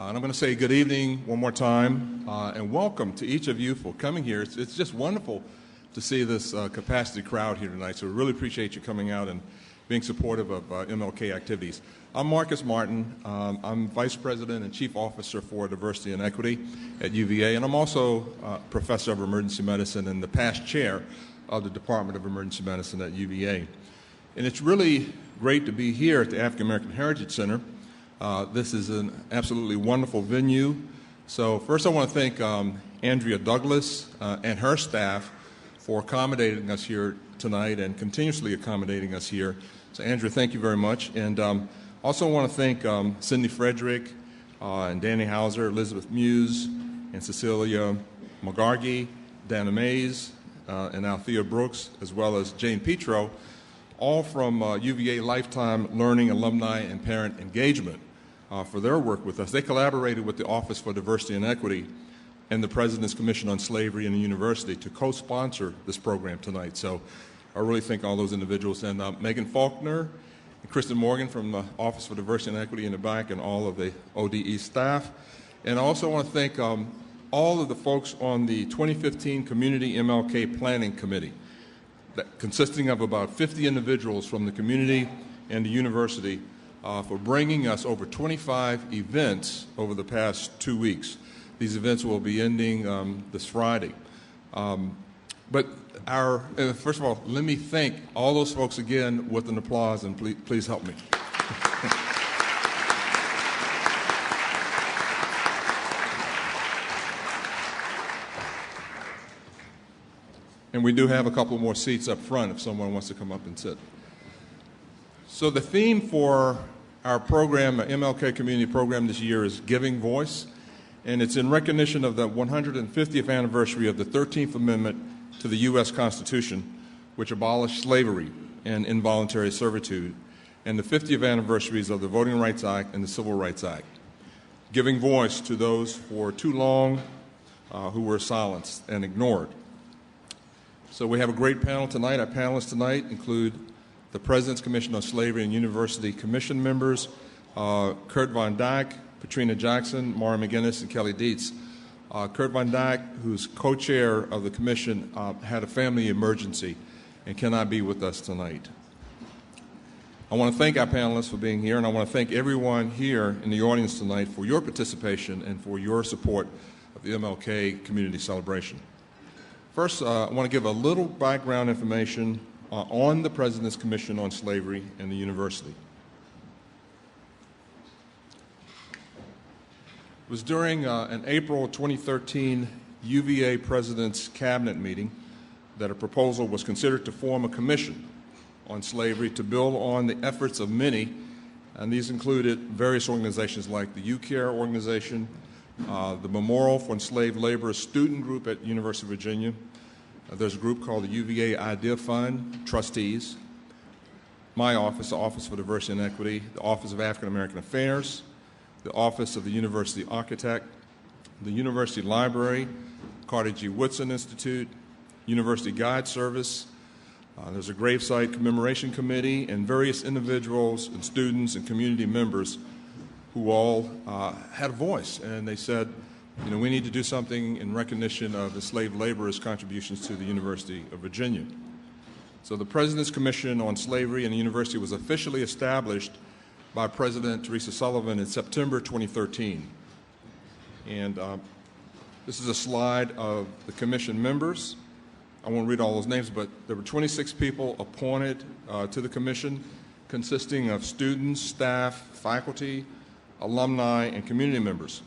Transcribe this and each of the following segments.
And I'm going to say good evening one more time, and welcome to each of you for coming here. It's just wonderful to see this capacity crowd here tonight, so we really appreciate you coming out and being supportive of MLK activities. I'm Marcus Martin. I'm Vice President and Chief Officer for Diversity and Equity at UVA, and I'm also Professor of Emergency Medicine and the past Chair of the Department of Emergency Medicine at UVA. And it's really great to be here at the African American Heritage Center. This is an absolutely wonderful venue. So first I want to thank Andrea Douglas and her staff for accommodating us here tonight and continuously accommodating us here. So Andrea, thank you very much. And also want to thank Cindy Frederick and Danny Hauser, Elizabeth Muse, and Cecilia McGargy, Dana Mays, and Althea Brooks, as well as Jane Petro, all from UVA Lifetime Learning Alumni and Parent Engagement for their work with us. They collaborated with the Office for Diversity and Equity and the President's Commission on Slavery and the University to co-sponsor this program tonight. So I really thank all those individuals. And Megan Faulkner and Kristen Morgan from the Office for Diversity and Equity in the back, and all of the ODE staff. And I also want to thank all of the folks on the 2015 Community MLK Planning Committee, consisting of about 50 individuals from the community and the university, for bringing us over 25 events over the past 2 weeks. These events will be ending this Friday. But first of all, let me thank all those folks again with an applause, and please help me. And we do have a couple more seats up front if someone wants to come up and sit. So the theme for our program, MLK Community Program this year, is Giving Voice, and it's in recognition of the 150th anniversary of the 13th Amendment to the U.S. Constitution, which abolished slavery and involuntary servitude, and the 50th anniversaries of the Voting Rights Act and the Civil Rights Act. Giving voice to those for too long who were silenced and ignored. So we have a great panel tonight. Our panelists tonight include the President's Commission on Slavery and University Commission members, Kurt Von Dyke, Patrina Jackson, Mara McGinnis, and Kelly Dietz. Kurt Von Dyke, who's co-chair of the commission, had a family emergency and cannot be with us tonight. I want to thank our panelists for being here, and I want to thank everyone here in the audience tonight for your participation and for your support of the MLK Community Celebration. First, I want to give a little background information on the President's Commission on Slavery and the University. It was during an April 2013 UVA President's Cabinet meeting that a proposal was considered to form a commission on slavery to build on the efforts of many, and these included various organizations like the UCARE organization, the Memorial for Enslaved Laborers Student Group at University of Virginia. There's a group called the UVA Idea Fund, trustees, my office, the Office for Diversity and Equity, the Office of African American Affairs, the Office of the University Architect, the University Library, Carter G. Woodson Institute, University Guide Service. There's a gravesite commemoration committee, and various individuals and students and community members who all had a voice, and they said, you know, we need to do something in recognition of enslaved laborers' contributions to the University of Virginia. So the President's Commission on Slavery and the University was officially established by President Teresa Sullivan in September 2013. And this is a slide of the commission members. I won't read all those names, but there were 26 people appointed to the commission, consisting of students, staff, faculty, alumni, and community members.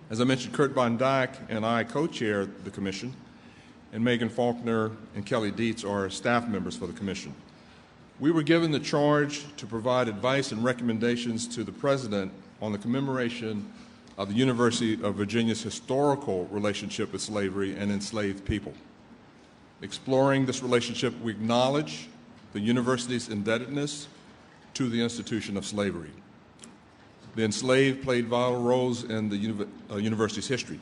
As I mentioned, Kurt Von Dyke and I co-chair the commission, and Megan Faulkner and Kelly Dietz are staff members for the commission. We were given the charge to provide advice and recommendations to the President on the commemoration of the University of Virginia's historical relationship with slavery and enslaved people. Exploring this relationship, we acknowledge the university's indebtedness to the institution of slavery. The enslaved played vital roles in the university's history.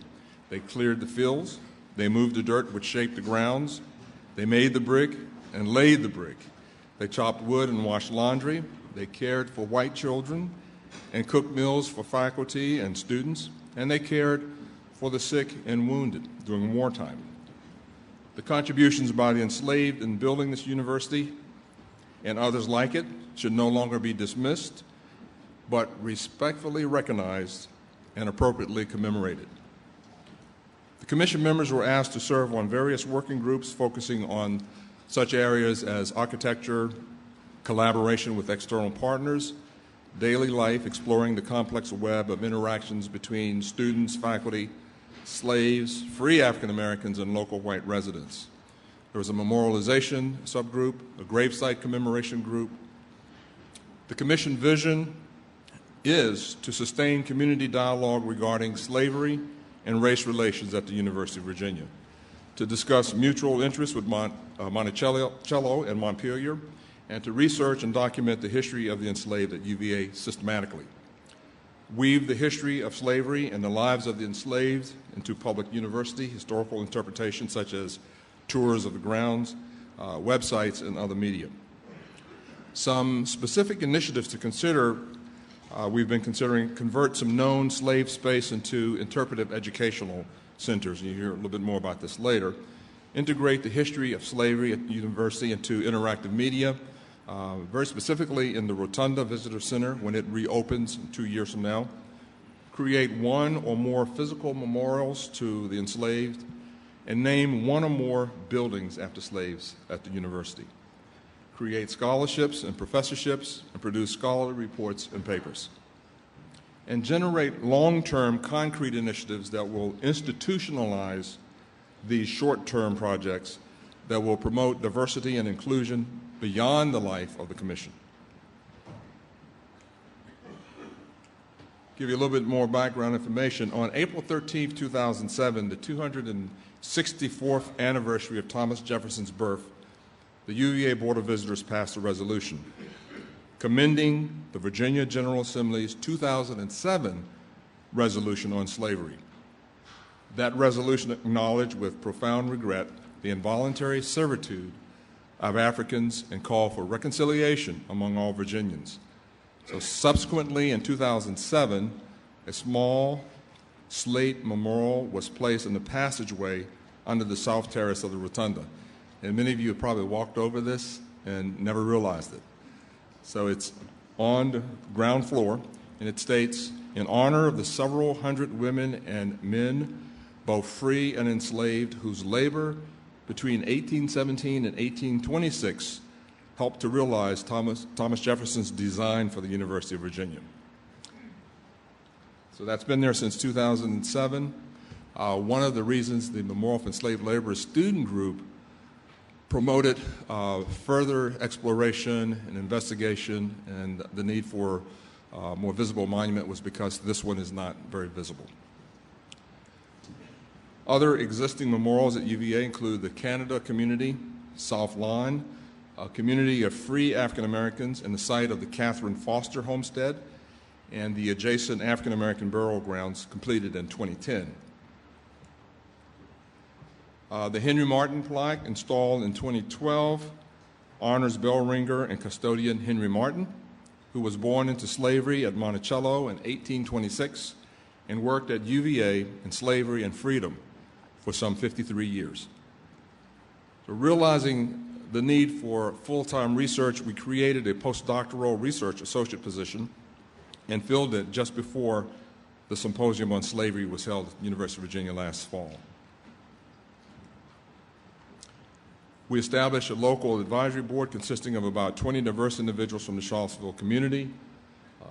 They cleared the fields, they moved the dirt which shaped the grounds, they made the brick and laid the brick. They chopped wood and washed laundry, they cared for white children, and cooked meals for faculty and students, and they cared for the sick and wounded during wartime. The contributions by the enslaved in building this university and others like it should no longer be dismissed, but respectfully recognized and appropriately commemorated. The commission members were asked to serve on various working groups focusing on such areas as architecture, collaboration with external partners, daily life, exploring the complex web of interactions between students, faculty, slaves, free African Americans, and local white residents. There was a memorialization subgroup, a gravesite commemoration group. The commission vision is to sustain community dialogue regarding slavery and race relations at the University of Virginia, to discuss mutual interests with Monticello and Montpelier, and to research and document the history of the enslaved at UVA systematically. Weave the history of slavery and the lives of the enslaved into public university historical interpretation such as tours of the grounds, websites, and other media. Some specific initiatives to consider, we've been considering convert some known slave space into interpretive educational centers. You hear a little bit more about this later. Integrate the history of slavery at the university into interactive media, very specifically in the Rotunda Visitor Center when it reopens 2 years from now. Create one or more physical memorials to the enslaved, and name one or more buildings after slaves at the university. Create scholarships and professorships, and produce scholarly reports and papers. And generate long-term concrete initiatives that will institutionalize these short-term projects that will promote diversity and inclusion beyond the life of the commission. Give you a little bit more background information. On April 13, 2007, the 264th anniversary of Thomas Jefferson's birth, the UVA Board of Visitors passed a resolution commending the Virginia General Assembly's 2007 resolution on slavery. That resolution acknowledged with profound regret the involuntary servitude of Africans and called for reconciliation among all Virginians. So subsequently, in 2007, a small slate memorial was placed in the passageway under the south terrace of the Rotunda. And many of you have probably walked over this and never realized it. So it's on the ground floor, and it states, "In honor of the several hundred women and men, both free and enslaved, whose labor between 1817 and 1826 helped to realize Thomas Jefferson's design for the University of Virginia." So that's been there since 2007. One of the reasons the Memorial for Enslaved Laborers student group promoted further exploration and investigation and the need for a more visible monument was because this one is not very visible. Other existing memorials at UVA include the Canada Community, South Lawn, a community of free African Americans in the site of the Catherine Foster Homestead, and the adjacent African American burial grounds completed in 2010. The Henry Martin plaque installed in 2012 honors bell ringer and custodian Henry Martin, who was born into slavery at Monticello in 1826 and worked at UVA in slavery and freedom for some 53 years. So realizing the need for full-time research, we created a postdoctoral research associate position and filled it just before the symposium on slavery was held at the University of Virginia last fall. We established a local advisory board consisting of about 20 diverse individuals from the Charlottesville community: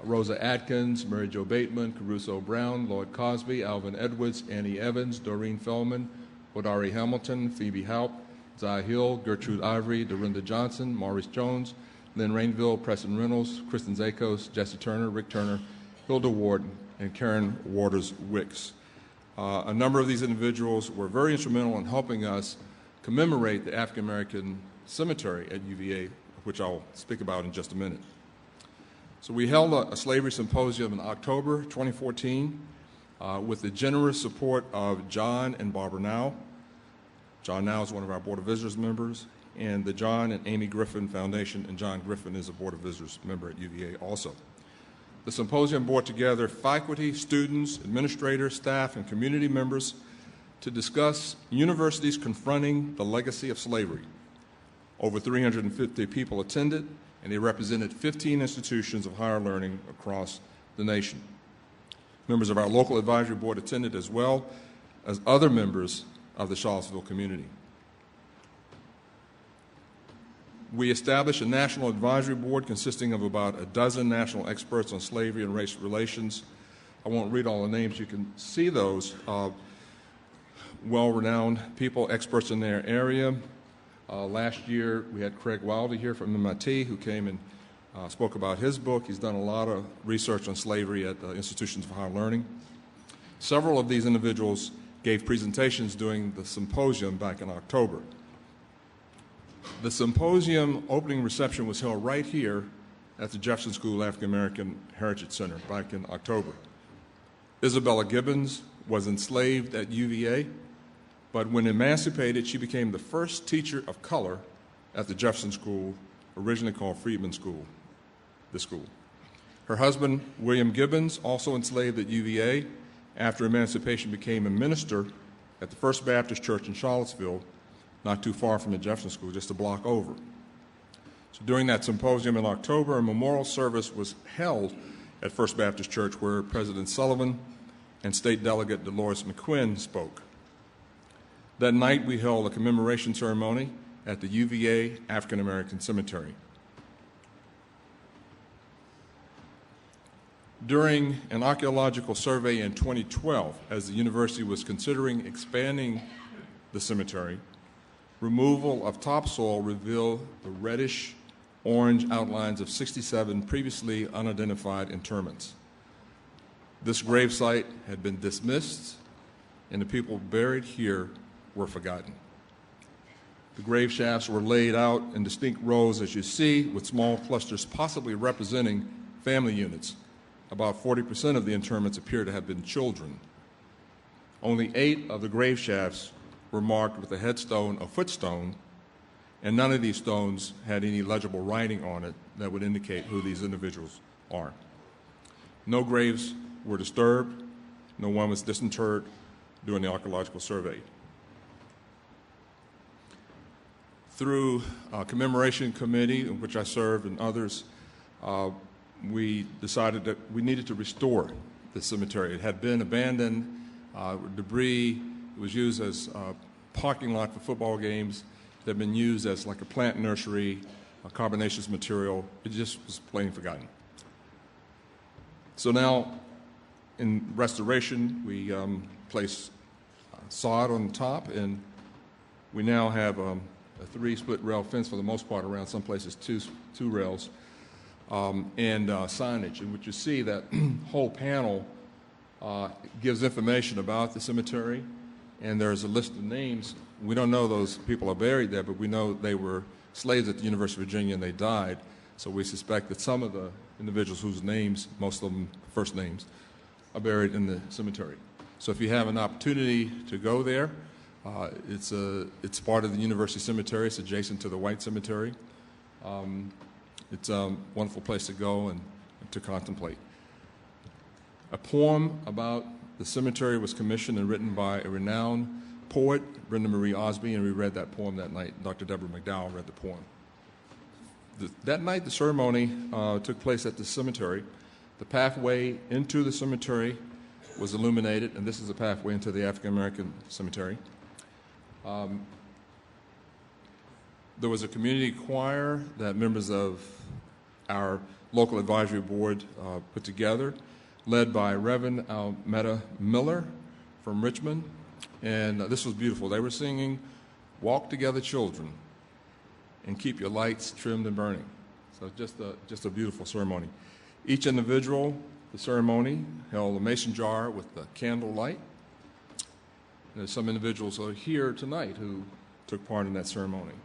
Rosa Atkins, Mary Jo Bateman, Caruso Brown, Lloyd Cosby, Alvin Edwards, Annie Evans, Doreen Feldman, Hodari Hamilton, Phoebe Haupt, Zai Hill, Gertrude Ivory, Dorinda Johnson, Maurice Jones, Lynn Rainville, Preston Reynolds, Kristen Zakos, Jesse Turner, Rick Turner, Hilda Ward, and Karen Waters Wicks. A number of these individuals were very instrumental in helping us commemorate the African American Cemetery at UVA, which I'll speak about in just a minute. So we held a slavery symposium in October 2014 with the generous support of John and Barbara Now. John Now is one of our Board of Visitors members, and the John and Amy Griffin Foundation, and John Griffin is a Board of Visitors member at UVA also. The symposium brought together faculty, students, administrators, staff, and community members to discuss universities confronting the legacy of slavery. Over 350 people attended, and they represented 15 institutions of higher learning across the nation. Members of our local advisory board attended, as well as other members of the Charlottesville community. We established a national advisory board consisting of about a dozen national experts on slavery and race relations. I won't read all the names. You can see those well-renowned people, experts in their area. Last year, we had Craig Wilder here from MIT, who came and spoke about his book. He's done a lot of research on slavery at the institutions of higher learning. Several of these individuals gave presentations during the symposium back in October. The symposium opening reception was held right here at the Jefferson School African American Heritage Center back in October. Isabella Gibbons was enslaved at UVA, but when emancipated, she became the first teacher of color at the Jefferson School, originally called Freedman School, the school. Her husband, William Gibbons, also enslaved at UVA, after emancipation became a minister at the First Baptist Church in Charlottesville, not too far from the Jefferson School, just a block over. So during that symposium in October, a memorial service was held at First Baptist Church where President Sullivan and State Delegate Dolores McQuinn spoke. That night, we held a commemoration ceremony at the UVA African American Cemetery. During an archaeological survey in 2012, as the university was considering expanding the cemetery, removal of topsoil revealed the reddish-orange outlines of 67 previously unidentified interments. This gravesite had been dismissed, and the people buried here were forgotten. The grave shafts were laid out in distinct rows, as you see, with small clusters possibly representing family units. About 40% of the interments appear to have been children. Only 8 of the grave shafts were marked with a headstone or footstone, and none of these stones had any legible writing on it that would indicate who these individuals are. No graves were disturbed. No one was disinterred during the archaeological survey. Through a commemoration committee, in which I served, and others, we decided that we needed to restore the cemetery. It had been abandoned, debris. It was used as a parking lot for football games. It had been used as like a plant nursery, a carbonaceous material. It just was plain forgotten. So now, in restoration, we placed sod on the top, and we now have a 3-split rail fence for the most part around, some places two rails, and signage. And what you see, that whole panel gives information about the cemetery, and there's a list of names. We don't know those people are buried there, but we know they were slaves at the University of Virginia and they died. So we suspect that some of the individuals whose names, most of them first names, are buried in the cemetery. So if you have an opportunity to go there, it's part of the University Cemetery. It's adjacent to the White Cemetery. It's a wonderful place to go and to contemplate. A poem about the cemetery was commissioned and written by a renowned poet, Brenda Marie Osby, and we read that poem that night. Dr. Deborah McDowell read the poem. That night, the ceremony took place at the cemetery. The pathway into the cemetery was illuminated, and this is the pathway into the African American Cemetery. There was a community choir that members of our local advisory board put together, led by Reverend Almeda Miller from Richmond, and this was beautiful. They were singing, "Walk Together, Children, and Keep Your Lights Trimmed and Burning." So just a beautiful ceremony. Each individual, the ceremony, held a mason jar with the candle light. There's some individuals who are here tonight who took part in that ceremony.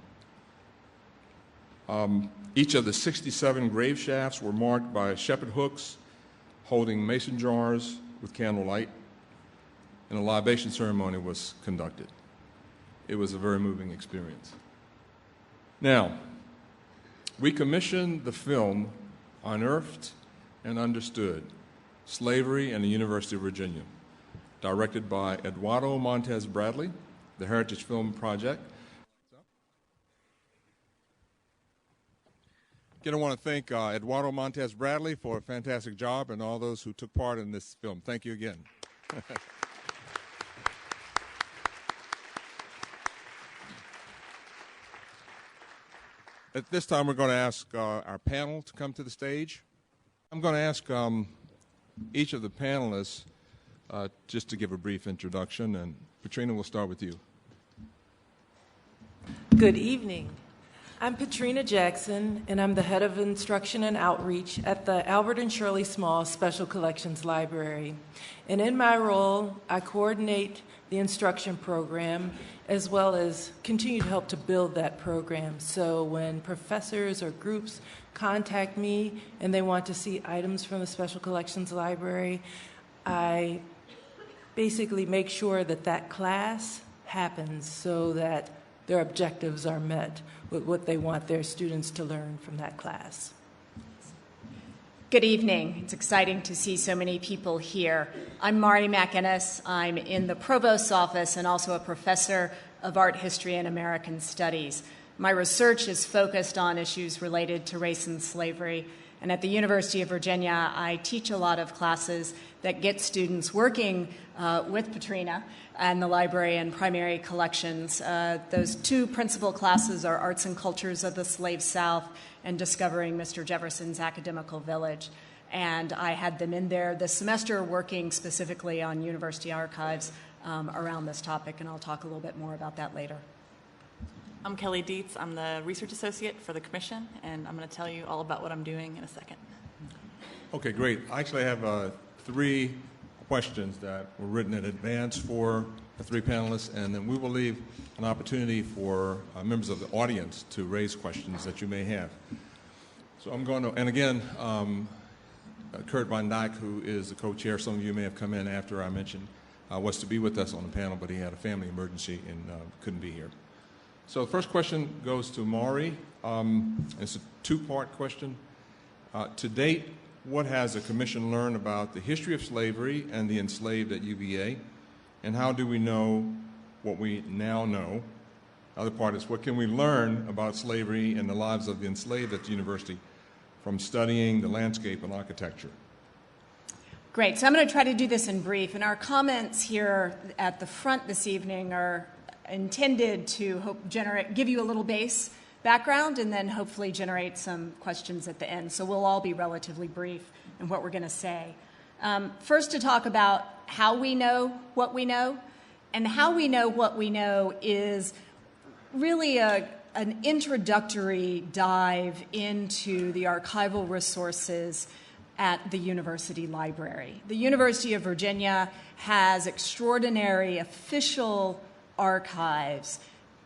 Each of the 67 grave shafts were marked by shepherd hooks holding mason jars with candlelight, and a libation ceremony was conducted. It was a very moving experience. Now, we commissioned the film Unearthed and Understood: Slavery and the University of Virginia, directed by Eduardo Montes Bradley, the Heritage Film Project. Again, I want to thank Eduardo Montes Bradley for a fantastic job and all those who took part in this film. Thank you again. At this time, we're going to ask our panel to come to the stage. I'm going to ask each of the panelists just to give a brief introduction, and Petrina, we'll start with you. Good evening. I'm Petrina Jackson, and I'm the head of instruction and outreach at the Albert and Shirley Small Special Collections Library. And in my role, I coordinate the instruction program as well as continue to help to build that program. So when professors or groups contact me and they want to see items from the Special Collections Library, I basically make sure that that class happens so that their objectives are met with what they want their students to learn from that class. Good evening. It's exciting to see so many people here. I'm Mari McInnes. I'm in the Provost's office and also a professor of art history and American studies. My research is focused on issues related to race and slavery. And at the University of Virginia, I teach a lot of classes that get students working with Petrina and the library and primary collections. Those two principal classes are Arts and Cultures of the Slave South and Discovering Mr. Jefferson's Academical Village. And I had them in there this semester working specifically on university archives around this topic, and I'll talk a little bit more about that later. I'm Kelly Dietz. I'm the research associate for the commission, and I'm going to tell you all about what I'm doing in a second. Okay, great. I actually have 3 questions that were written in advance for the 3 panelists, and then we will leave an opportunity for members of the audience to raise questions that you may have. So I'm going to, and again, Kurt Van Dyke, who is the co-chair, some of you may have come in after I mentioned, was to be with us on the panel, but he had a family emergency and couldn't be here. So the first question goes to Mari. It's a 2-part question. To date, what has the Commission learned about the history of slavery and the enslaved at UVA, and how do we know what we now know? The other part is, what can we learn about slavery and the lives of the enslaved at the university from studying the landscape and architecture? Great. So I'm going to try to do this in brief. And our comments here at the front this evening are intended to give you a little base background and then hopefully generate some questions at the end. So we'll all be relatively brief in what we're going to say. First, to talk about how we know what we know. And how we know what we know is really an introductory dive into the archival resources at the university library. The University of Virginia has extraordinary official archives,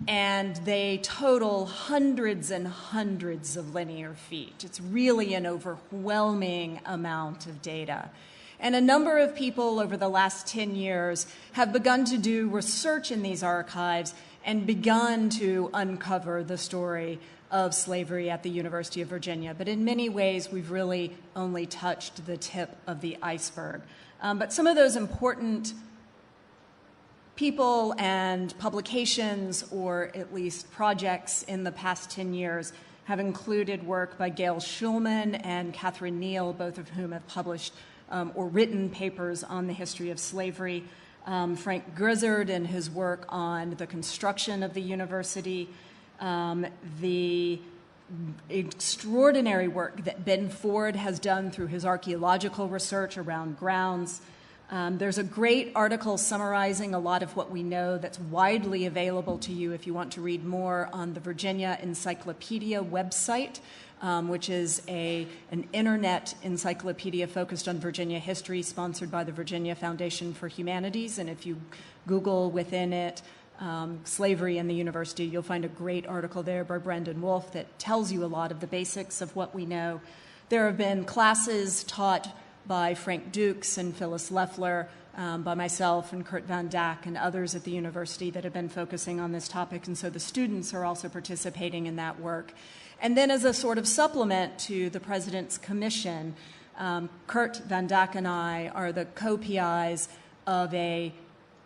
and they total hundreds and hundreds of linear feet. It's really an overwhelming amount of data. And a number of people over the last 10 years have begun to do research in these archives and begun to uncover the story of slavery at the University of Virginia. But in many ways, we've really only touched the tip of the iceberg. But some of those important people and publications, or at least projects in the past 10 years, have included work by Gail Schulman and Catherine Neal, both of whom have published or written papers on the history of slavery. Frank Grizzard and his work on the construction of the university, the extraordinary work that Ben Ford has done through his archaeological research around grounds. There's a great article summarizing a lot of what we know that's widely available to you if you want to read more on the Virginia Encyclopedia website, which is an internet encyclopedia focused on Virginia history, sponsored by the Virginia Foundation for Humanities. And if you Google within it slavery in the university, you'll find a great article there by Brendan Wolfe that tells you a lot of the basics of what we know. There have been classes taught by Frank Dukes and Phyllis Leffler, by myself and Kurt Van Dyke and others at the university that have been focusing on this topic, and so the students are also participating in that work. And then as a sort of supplement to the President's Commission, Kurt Van Dijk and I are the co-PIs of a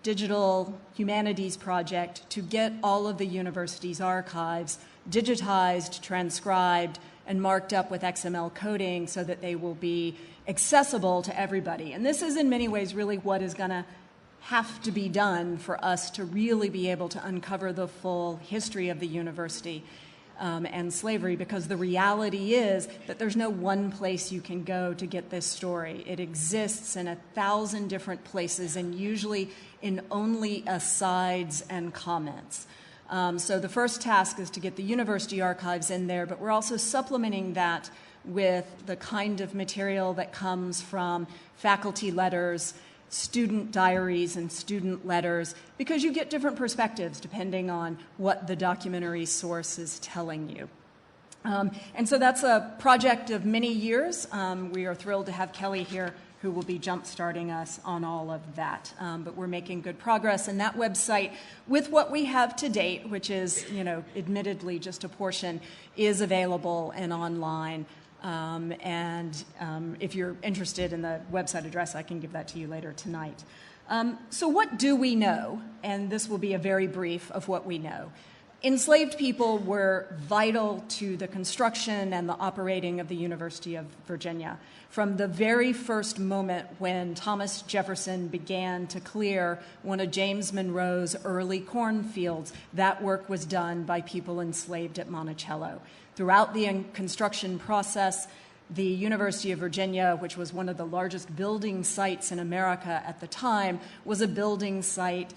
digital humanities project to get all of the university's archives digitized, transcribed, and marked up with XML coding so that they will be accessible to everybody. And this is in many ways really what is going to have to be done for us to really be able to uncover the full history of the university and slavery, because the reality is that there's no one place you can go to get this story. It exists in 1,000 different places and usually in only asides and comments. So the first task is to get the university archives in there, but we're also supplementing that with the kind of material that comes from faculty letters, student diaries, and student letters, because you get different perspectives depending on what the documentary source is telling you. And so that's a project of many years. We are thrilled to have Kelly here, who will be jump-starting us on all of that. But we're making good progress, and that website, with what we have to date, which is, admittedly just a portion, is available and online. If you're interested in the website address, I can give that to you later tonight. So what do we know? And this will be a very brief of what we know. Enslaved people were vital to the construction and the operating of the University of Virginia. From the very first moment when Thomas Jefferson began to clear one of James Monroe's early cornfields, that work was done by people enslaved at Monticello. Throughout the construction process, the University of Virginia, which was one of the largest building sites in America at the time, was a building site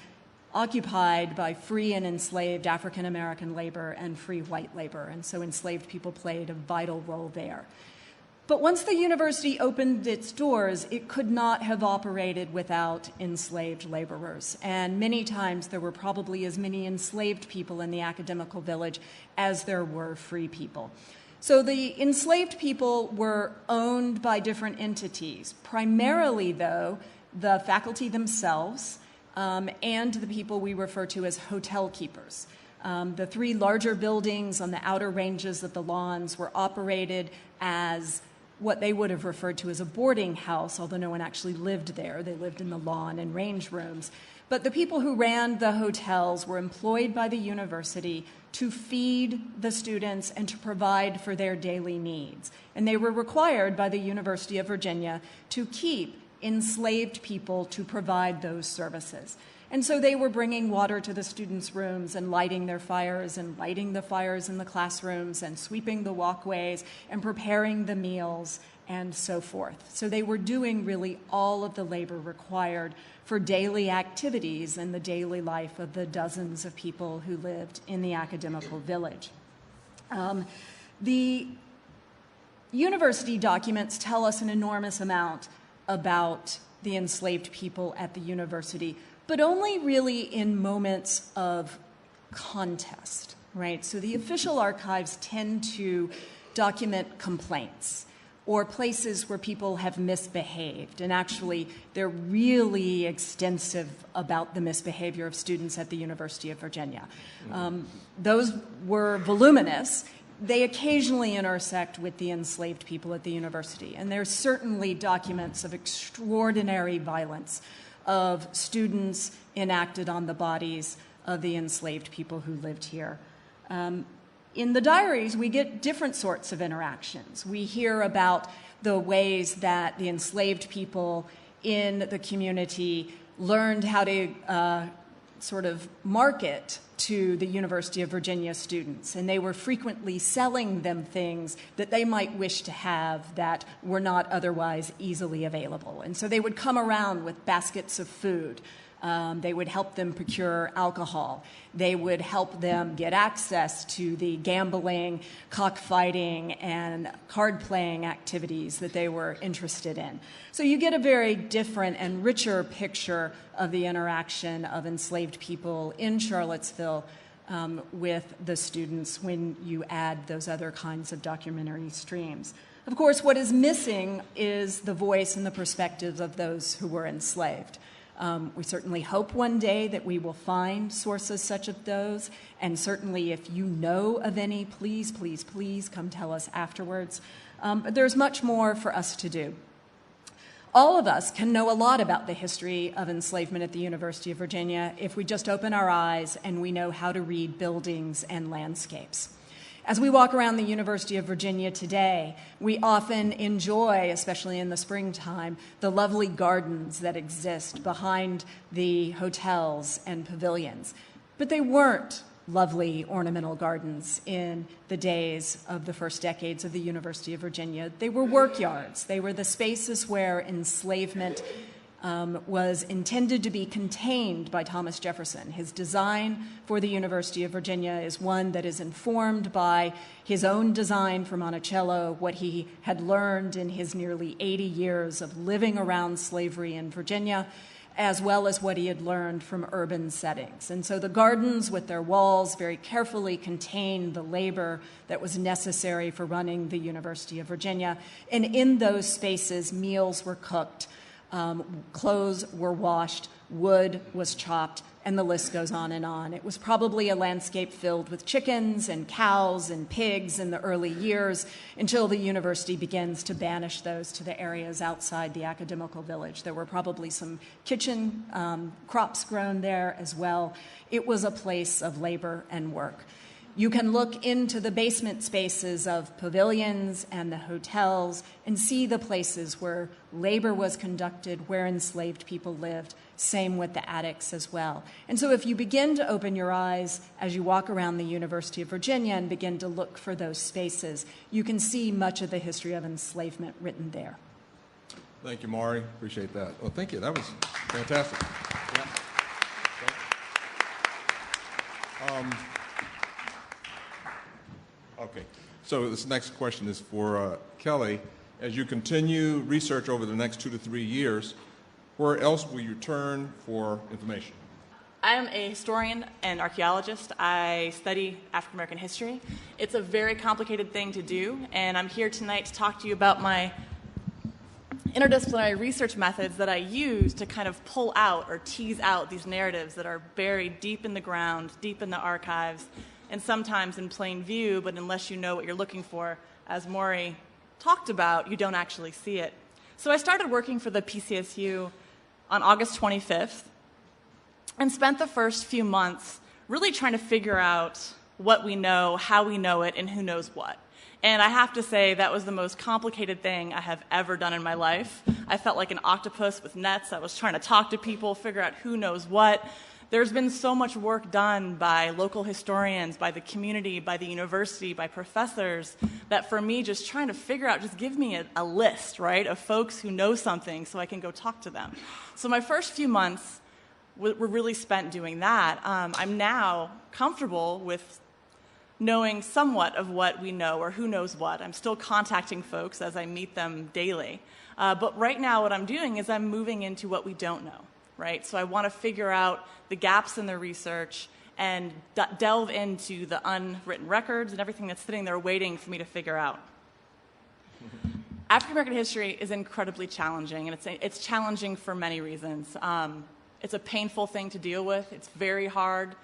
occupied by free and enslaved African American labor and free white labor, and so enslaved people played a vital role there. But once the university opened its doors, it could not have operated without enslaved laborers, and many times there were probably as many enslaved people in the academical village as there were free people. So the enslaved people were owned by different entities, primarily, though, the faculty themselves, and the people we refer to as hotel keepers. The three larger buildings on the outer ranges of the lawns were operated as what they would have referred to as a boarding house, although no one actually lived there. They lived in the lawn and range rooms. But the people who ran the hotels were employed by the university to feed the students and to provide for their daily needs. And they were required by the University of Virginia to keep enslaved people to provide those services. And so they were bringing water to the students' rooms and lighting their fires and lighting the fires in the classrooms and sweeping the walkways and preparing the meals and so forth. So they were doing really all of the labor required for daily activities and the daily life of the dozens of people who lived in the academical village. The university documents tell us an enormous amount about the enslaved people at the university, but only really in moments of contest, right? So the official archives tend to document complaints or places where people have misbehaved. And actually, they're really extensive about the misbehavior of students at the University of Virginia. Those were voluminous. They occasionally intersect with the enslaved people at the university. And there's certainly documents of extraordinary violence of students enacted on the bodies of the enslaved people who lived here. In the diaries, we get different sorts of interactions. We hear about the ways that the enslaved people in the community learned how to sort of market to the University of Virginia students, and they were frequently selling them things that they might wish to have that were not otherwise easily available. And so they would come around with baskets of food. They would help them procure alcohol. They would help them get access to the gambling, cockfighting, and card-playing activities that they were interested in. So you get a very different and richer picture of the interaction of enslaved people in Charlottesville with the students when you add those other kinds of documentary streams. Of course, what is missing is the voice and the perspectives of those who were enslaved. We certainly hope one day that we will find sources such as those, and certainly if you know of any, please, please, please come tell us afterwards. But there's much more for us to do. All of us can know a lot about the history of enslavement at the University of Virginia if we just open our eyes and we know how to read buildings and landscapes. As we walk around the University of Virginia today, we often enjoy, especially in the springtime, the lovely gardens that exist behind the hotels and pavilions. But they weren't lovely ornamental gardens in the days of the first decades of the University of Virginia. They were work yards. They were the spaces where enslavement was intended to be contained by Thomas Jefferson. His design for the University of Virginia is one that is informed by his own design for Monticello, what he had learned in his nearly 80 years of living around slavery in Virginia, as well as what he had learned from urban settings. And so the gardens with their walls very carefully contain the labor that was necessary for running the University of Virginia. And in those spaces, meals were cooked, clothes were washed, wood was chopped, and the list goes on and on. It was probably a landscape filled with chickens and cows and pigs in the early years until the university begins to banish those to the areas outside the academical village. There were probably some kitchen crops grown there as well. It was a place of labor and work. You can look into the basement spaces of pavilions and the hotels and see the places where labor was conducted, where enslaved people lived, same with the attics as well. And so if you begin to open your eyes as you walk around the University of Virginia and begin to look for those spaces, you can see much of the history of enslavement written there. Thank you, Mari. Appreciate that. Well, thank you. That was fantastic. Okay, so this next question is for Kelly. As you continue research over the next 2 to 3 years, where else will you turn for information? I am a historian and archaeologist. I study African American history. It's a very complicated thing to do, and I'm here tonight to talk to you about my interdisciplinary research methods that I use to kind of pull out or tease out these narratives that are buried deep in the ground, deep in the archives, and sometimes in plain view, but unless you know what you're looking for, as Maury talked about, you don't actually see it. So I started working for the PCSU on August 25th and spent the first few months really trying to figure out what we know, how we know it, and who knows what. And I have to say that was the most complicated thing I have ever done in my life. I felt like an octopus with nets. I was trying to talk to people, figure out who knows what. There's been so much work done by local historians, by the community, by the university, by professors, that for me, just trying to figure out, just give me a list, right, of folks who know something so I can go talk to them. So my first few months were really spent doing that. I'm now comfortable with knowing somewhat of what we know or who knows what. I'm still contacting folks as I meet them daily. But right now what I'm doing is I'm moving into what we don't know. Right? So I want to figure out the gaps in the research and delve into the unwritten records and everything that's sitting there waiting for me to figure out. African American history is incredibly challenging, and it's challenging for many reasons. It's a painful thing to deal with. It's very hard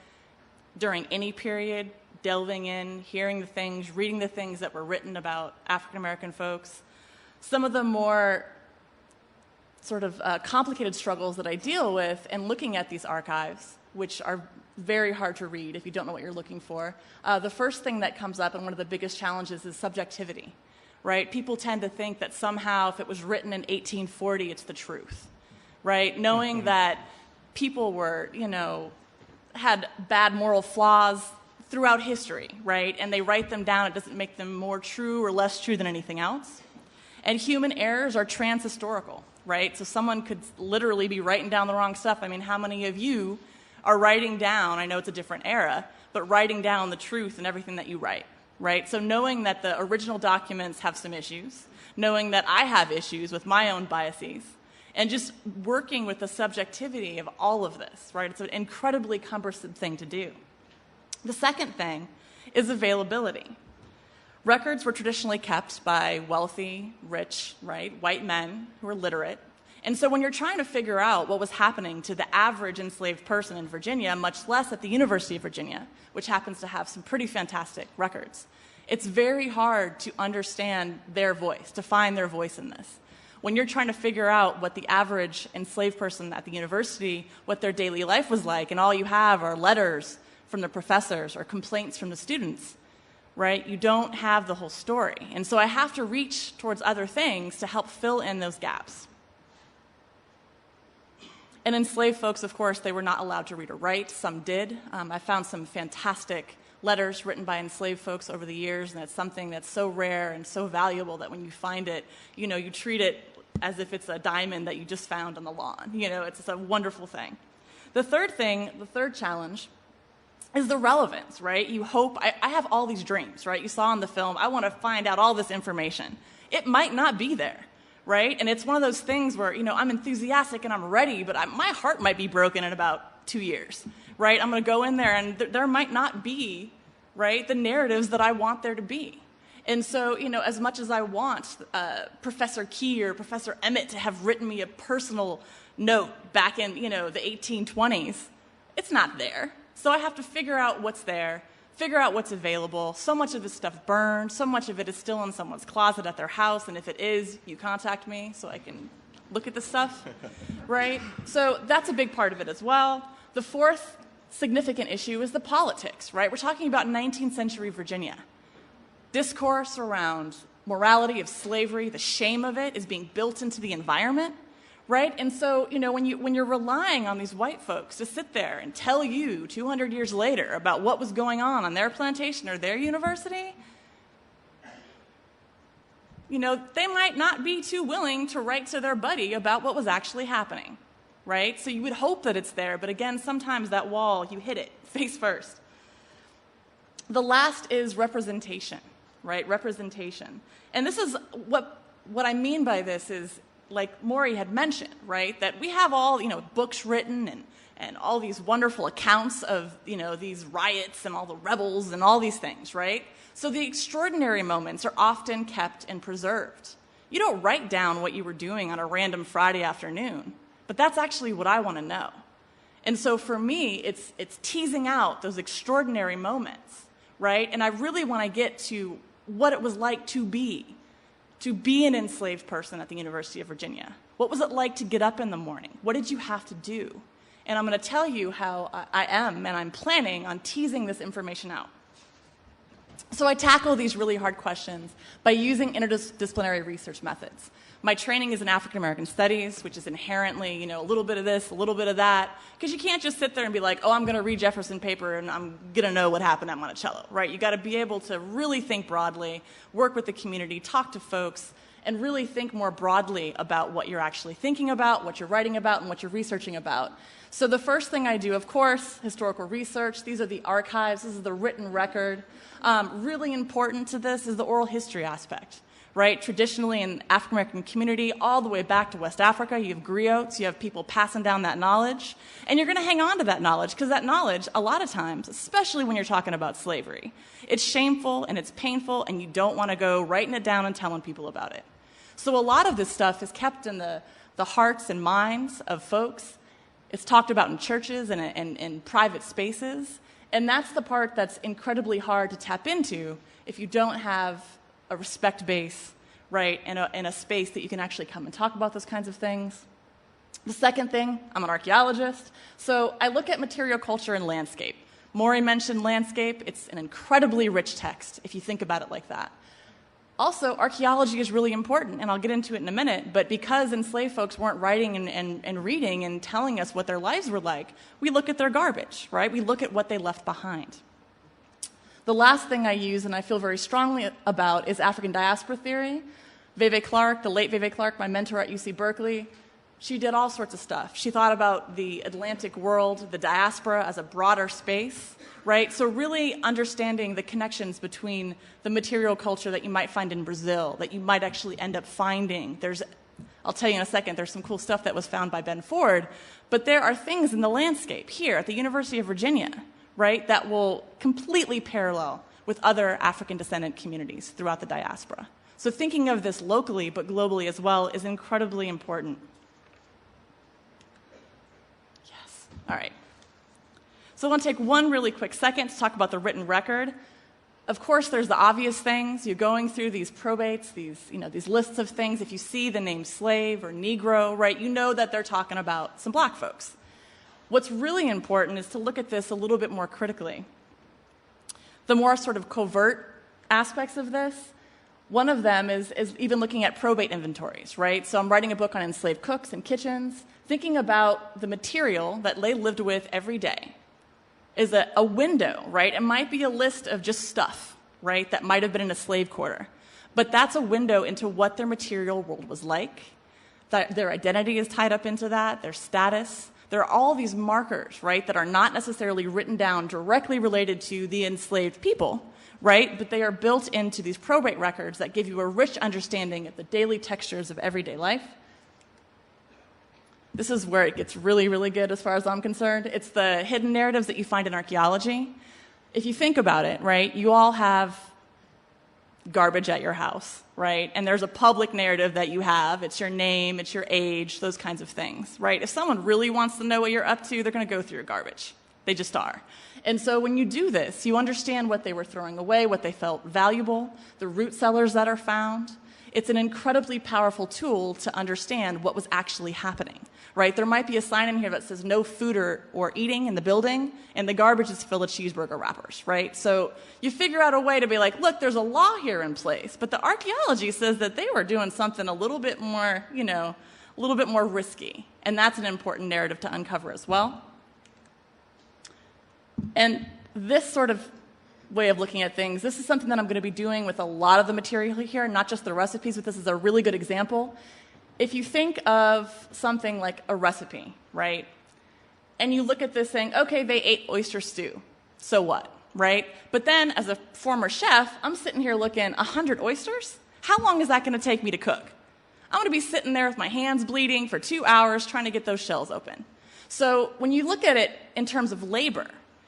during any period, delving in, hearing the things, reading the things that were written about African American folks. Some of the more sort of complicated struggles that I deal with in looking at these archives, which are very hard to read if you don't know what you're looking for. The first thing that comes up, and one of the biggest challenges, is subjectivity, right? People tend to think that somehow if it was written in 1840, it's the truth, right? Knowing that people were, had bad moral flaws throughout history, right? And they write them down, it doesn't make them more true or less true than anything else. And human errors are transhistorical. Right? So someone could literally be writing down the wrong stuff. I mean, how many of you are writing down, I know it's a different era, but writing down the truth in everything that you write, right? So knowing that the original documents have some issues, knowing that I have issues with my own biases, and just working with the subjectivity of all of this, right? It's an incredibly cumbersome thing to do. The second thing is availability. Records were traditionally kept by wealthy, rich, right, white men who were literate. And so when you're trying to figure out what was happening to the average enslaved person in Virginia, much less at the University of Virginia, which happens to have some pretty fantastic records, It's very hard to understand their voice, to find their voice in this. When you're trying to figure out what the average enslaved person at the university, what their daily life was like, and all you have are letters from the professors or complaints from the students, right? You don't have the whole story. And so I have to reach towards other things to help fill in those gaps. And enslaved folks, of course, they were not allowed to read or write. Some did. I found some fantastic letters written by enslaved folks over the years, and it's something that's so rare and so valuable that when you find it, you know, you treat it as if it's a diamond that you just found on the lawn. You know, it's a wonderful thing. The third challenge is the relevance, right? You hope, I have all these dreams, right? You saw in the film, I want to find out all this information. It might not be there, right? And it's one of those things where, you know, I'm enthusiastic and I'm ready, but my heart might be broken in about 2 years, right? I'm going to go in there and there might not be, right, the narratives that I want there to be. And so, you know, as much as I want Professor Key or Professor Emmett to have written me a personal note back in, you know, the 1820s, it's not there. So I have to figure out what's there, figure out what's available. So much of this stuff burned, so much of it is still in someone's closet at their house, and if it is, you contact me so I can look at the stuff, right? So that's a big part of it as well. The fourth significant issue is the politics, right? We're talking about 19th century Virginia. Discourse around morality of slavery, the shame of it is being built into the environment, right? And so, you know, when you're relying on these white folks to sit there and tell you 200 years later about what was going on their plantation or their university, you know, they might not be too willing to write to their buddy about what was actually happening, right? So you would hope that it's there, but again, sometimes that wall, you hit it face first. The last is representation, right? Representation. And this is what I mean by this is, like Maury had mentioned, right, that we have all, you know, books written and all these wonderful accounts of, you know, these riots and all the rebels and all these things, right? So the extraordinary moments are often kept and preserved. You don't write down what you were doing on a random Friday afternoon, but that's actually what I want to know. And so for me, it's teasing out those extraordinary moments, right? And I really want to get to what it was like to be an enslaved person at the University of Virginia. What was it like to get up in the morning? What did you have to do? And I'm going to tell you how I am, and I'm planning on teasing this information out. So I tackle these really hard questions by using interdisciplinary research methods. My training is in African American Studies, which is inherently, you know, a little bit of this, a little bit of that, because you can't just sit there and be like, oh, I'm going to read Jefferson paper and I'm going to know what happened at Monticello, right? You got to be able to really think broadly, work with the community, talk to folks, and really think more broadly about what you're actually thinking about, what you're writing about, and what you're researching about. So the first thing I do, of course, historical research. These are the archives. This is the written record. Really important to this is the oral history aspect, right? Traditionally in the African American community, all the way back to West Africa, you have griots, you have people passing down that knowledge, and you're going to hang on to that knowledge because that knowledge, a lot of times, especially when you're talking about slavery, it's shameful and it's painful, and you don't want to go writing it down and telling people about it. So a lot of this stuff is kept in the hearts and minds of folks. It's talked about in churches and in private spaces, and that's the part that's incredibly hard to tap into if you don't have a respect base, right, in a space that you can actually come and talk about those kinds of things. The second thing, I'm an archaeologist, so I look at material culture and landscape. Maury mentioned landscape. It's an incredibly rich text if you think about it like that. Also, archaeology is really important, and I'll get into it in a minute, but because enslaved folks weren't writing and reading and telling us what their lives were like, we look at their garbage, right? We look at what they left behind. The last thing I use, and I feel very strongly about, is African diaspora theory. Veve Clark, the late Veve Clark, my mentor at UC Berkeley, she did all sorts of stuff. She thought about the Atlantic world, the diaspora as a broader space, right? So really understanding the connections between the material culture that you might find in Brazil, that you might actually end up finding. I'll tell you in a second, there's some cool stuff that was found by Ben Ford, but there are things in the landscape here at the University of Virginia, right, that will completely parallel with other African descendant communities throughout the diaspora. So thinking of this locally but globally as well is incredibly important. Yes, all right. So I want to take one really quick second to talk about the written record. Of course, there's the obvious things. You're going through these probates, these lists of things. If you see the name slave or Negro, right, you know that they're talking about some black folks. What's really important is to look at this a little bit more critically. The more sort of covert aspects of this, one of them is even looking at probate inventories, right? So I'm writing a book on enslaved cooks and kitchens, thinking about the material that they lived with every day. Is a window, right? It might be a list of just stuff, right, that might have been in a slave quarter. But that's a window into what their material world was like. That their identity is tied up into that, their status. There are all these markers, right, that are not necessarily written down directly related to the enslaved people, right? But they are built into these probate records that give you a rich understanding of the daily textures of everyday life. This is where it gets really, really good as far as I'm concerned. It's the hidden narratives that you find in archaeology. If you think about it, right, you all have garbage at your house, right? And there's a public narrative that you have. It's your name, it's your age, those kinds of things, right? If someone really wants to know what you're up to, they're going to go through your garbage. They just are. And so when you do this, you understand what they were throwing away, what they felt valuable, the root cellars that are found. It's an incredibly powerful tool to understand what was actually happening, right? There might be a sign in here that says no food or eating in the building, and the garbage is full of cheeseburger wrappers, right? So you figure out a way to be like, look, there's a law here in place, but the archaeology says that they were doing something a little bit more, a little bit more risky, and that's an important narrative to uncover as well. And this sort of way of looking at things, this is something that I'm going to be doing with a lot of the material here, not just the recipes, but this is a really good example. If you think of something like a recipe, right, and you look at this saying, okay, they ate oyster stew, so what, right? But then as a former chef, I'm sitting here looking, 100 oysters? How long is that going to take me to cook? I'm going to be sitting there with my hands bleeding for 2 hours trying to get those shells open. So when you look at it in terms of labor,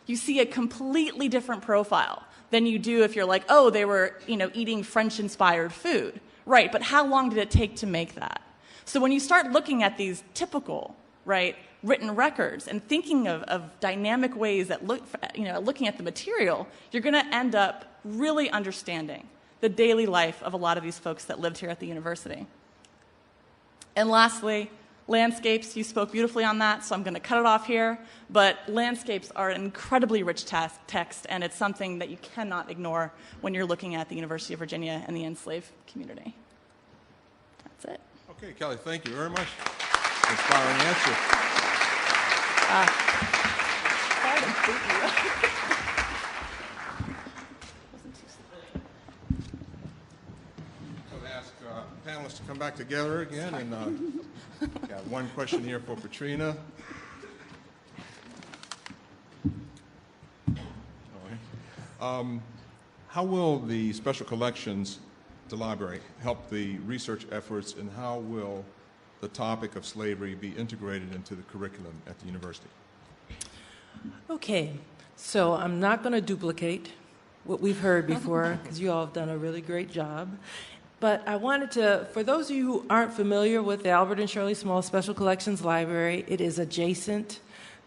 you see a completely different profile than you do if you're like, oh, they were, eating French-inspired food. Right, but how long did it take to make that? So when you start looking at these typical, right, written records and thinking of dynamic ways that looking at the material, you're going to end up really understanding the daily life of a lot of these folks that lived here at the university. And lastly, landscapes, you spoke beautifully on that, so I'm going to cut it off here. But landscapes are an incredibly rich text, and it's something that you cannot ignore when you're looking at the University of Virginia and the enslaved community. That's it. Okay, Kelly, thank you very much. Inspiring answer. Sorry to beat you up. Wasn't too slow. So to ask panelists to come back together again, and got one question here for Petrina. All right. How will the special collections, the library, help the research efforts, and how will the topic of slavery be integrated into the curriculum at the university? Okay, so I'm not going to duplicate what we've heard before because you all have done a really great job. But I wanted to, for those of you who aren't familiar with the Albert and Shirley Small Special Collections Library, it is adjacent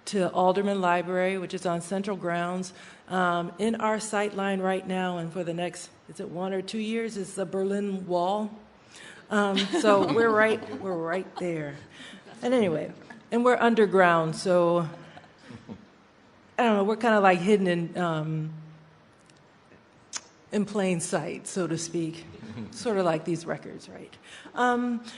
to Alderman Library, which is on Central Grounds. In our sight line right now, and for the next, is it 1 or 2 years, is the Berlin Wall. So we're right there. And anyway, and we're underground, so I don't know, we're kind of like hidden in plain sight, so to speak. Sort of like these records, right?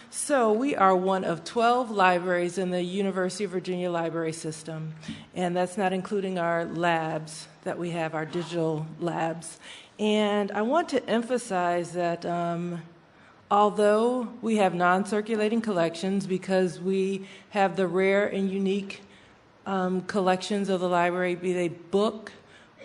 So we are one of 12 libraries in the University of Virginia library system, and that's not including our labs that we have, our digital labs. And I want to emphasize that although we have non-circulating collections because we have the rare and unique collections of the library, be they book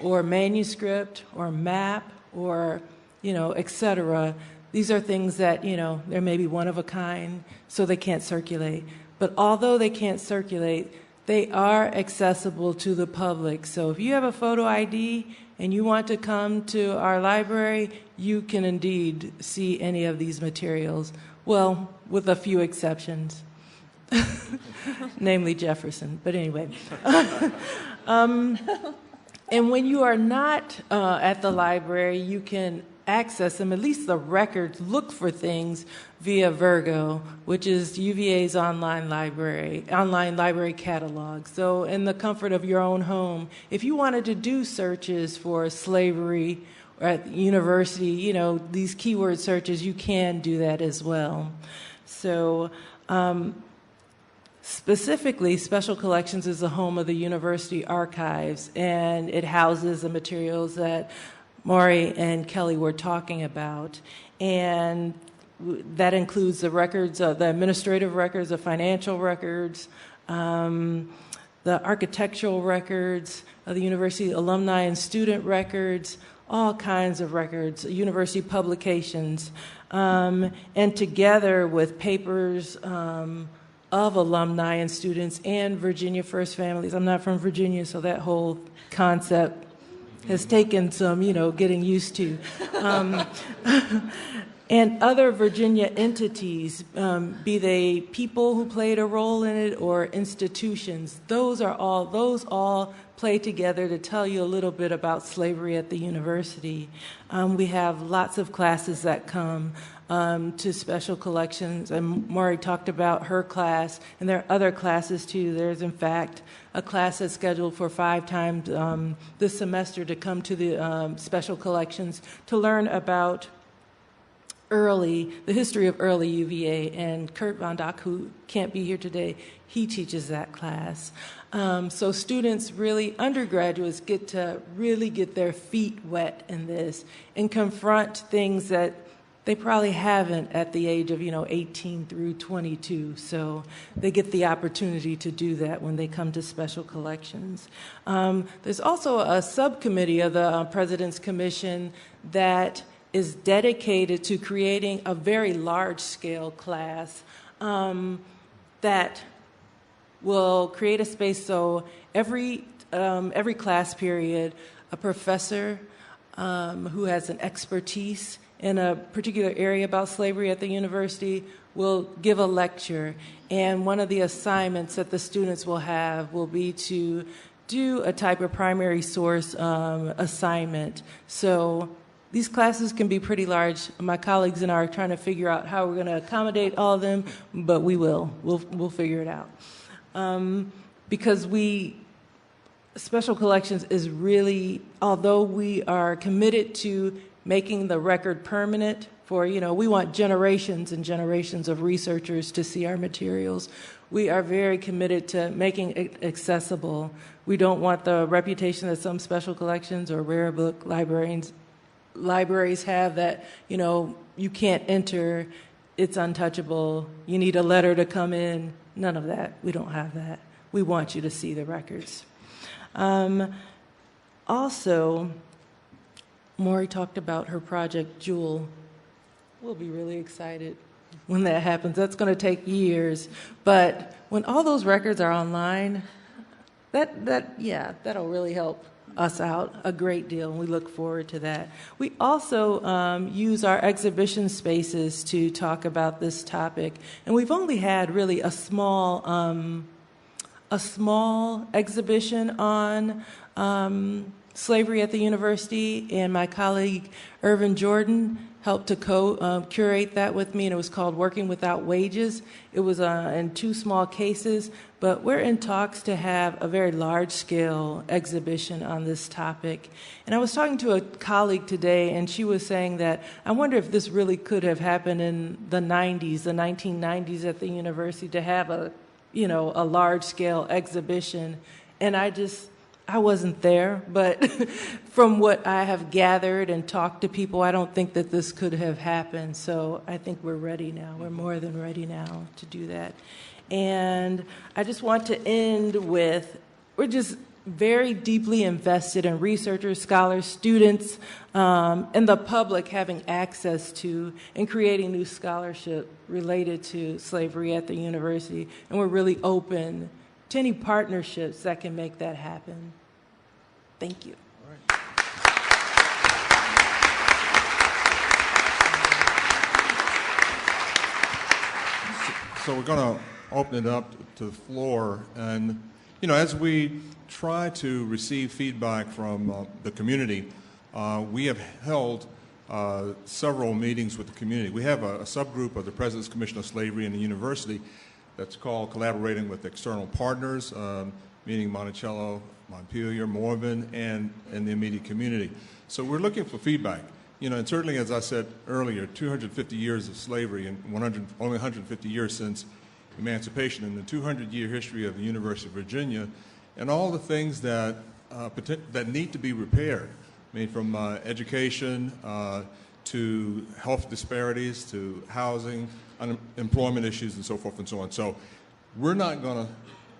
or manuscript or map or et cetera. These are things that, they're maybe one of a kind, so they can't circulate. But although they can't circulate, they are accessible to the public. So if you have a photo ID and you want to come to our library, you can indeed see any of these materials. Well, with a few exceptions, namely Jefferson. But anyway. And when you are not at the library, you can access them, at least the records, look for things via Virgo, which is UVA's online library catalog. So in the comfort of your own home, if you wanted to do searches for slavery or at the university, you know, these keyword searches, you can do that as well. So specifically, Special Collections is the home of the university archives, and it houses the materials that Maury and Kelly were talking about. And that includes the records, the administrative records, the financial records, the architectural records, the university alumni and student records, all kinds of records, university publications, and together with papers of alumni and students and Virginia First families. I'm not from Virginia, so that whole concept has taken some, you know, getting used to. And other Virginia entities, be they people who played a role in it or institutions, those all play together to tell you a little bit about slavery at the university. We have lots of classes that come to Special Collections, and Maury talked about her class, and there are other classes too. There's, in fact, a class that's scheduled for 5 times this semester to come to the Special Collections to learn about the history of early UVA, and Kurt Von Dock, who can't be here today, he teaches that class. So students, really, undergraduates, get to really get their feet wet in this and confront things that they probably haven't at the age of, 18 through 22. So they get the opportunity to do that when they come to Special Collections. There's also a subcommittee of the President's Commission that is dedicated to creating a very large-scale class that will create a space so every class period, a professor who has an expertise in a particular area about slavery at the university will give a lecture. And one of the assignments that the students will have will be to do a type of primary source assignment. So these classes can be pretty large. My colleagues and I are trying to figure out how we're going to accommodate all of them, but we will. We'll figure it out. Because Special Collections is really, although we are committed to making the record permanent for, we want generations and generations of researchers to see our materials. We are very committed to making it accessible. We don't want the reputation that some Special Collections or rare book libraries have that, you can't enter, it's untouchable, you need a letter to come in. None of that. We don't have that. We want you to see the records. Also, Maury talked about her project, Jewel. We'll be really excited when that happens. That's going to take years. But when all those records are online, that'll really help us out a great deal, and we look forward to that. We also use our exhibition spaces to talk about this topic, and we've only had really a small exhibition on slavery at the university, and my colleague Irvin Jordan helped to curate that with me, and it was called Working Without Wages. It was in 2 small cases, but we're in talks to have a very large-scale exhibition on this topic. And I was talking to a colleague today, and she was saying that I wonder if this really could have happened in the 1990s at the university, to have a large-scale exhibition. And I wasn't there, but from what I have gathered and talked to people, I don't think that this could have happened. So I think we're ready now. We're more than ready now to do that. And I just want to end with, we're just very deeply invested in researchers, scholars, students, and the public having access to and creating new scholarship related to slavery at the university. And we're really open to any partnerships that can make that happen. Thank you. All right. So we're going to open it up to the floor, and You know, as we try to receive feedback from the community, we have held several meetings with the community. We have a subgroup of the President's Commission on Slavery and the university that's called Collaborating with External Partners, meaning Monticello, Montpelier, Morven, and the immediate community. So we're looking for feedback. You know, and certainly, as I said earlier, 250 years of slavery and only 150 years since emancipation, and the 200-year history of the University of Virginia, and all the things that that need to be repaired. I mean, from education to health disparities to housing, unemployment issues, and so forth and so on. So we're not going to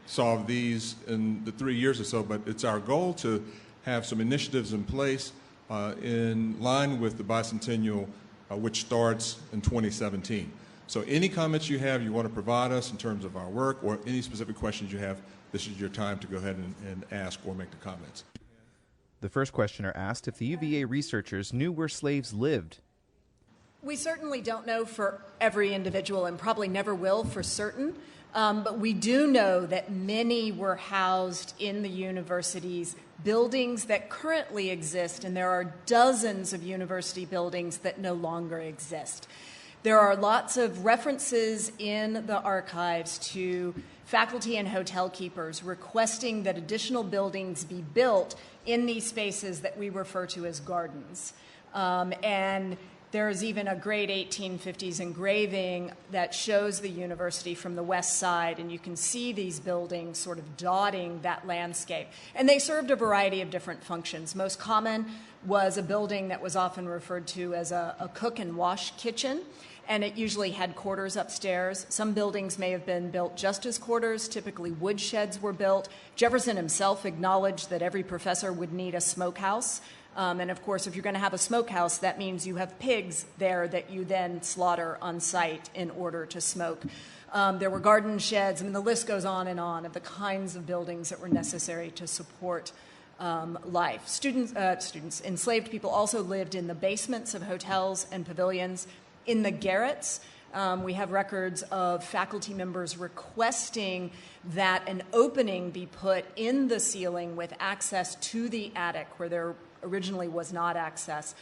solve these in the 3 years or so, but it's our goal to have some initiatives in place in line with the bicentennial, which starts in 2017. So any comments you have, you want to provide us in terms of our work, or any specific questions you have, this is your time to go ahead and ask or make the comments. The first questioner asked if the UVA researchers knew where slaves lived. We certainly don't know for every individual and probably never will for certain, but we do know that many were housed in the university's buildings that currently exist, and there are dozens of university buildings that no longer exist. There are lots of references in the archives to faculty and hotel keepers requesting that additional buildings be built in these spaces that we refer to as gardens. And there's even a great 1850s engraving that shows the university from the west side, and you can see these buildings sort of dotting that landscape. And they served a variety of different functions. Most common was a building that was often referred to as a cook and wash kitchen, and it usually had quarters upstairs. Some buildings may have been built just as quarters. Typically, wood sheds were built. Jefferson himself acknowledged that every professor would need a smokehouse. And of course, if you're going to have a smokehouse, that means you have pigs there that you then slaughter on site in order to smoke. There were garden sheds. I mean, the list goes on and on of the kinds of buildings that were necessary to support life. Enslaved people also lived in the basements of hotels and pavilions. In the garrets, we have records of faculty members requesting that an opening be put in the ceiling with access to the attic where there originally was not access,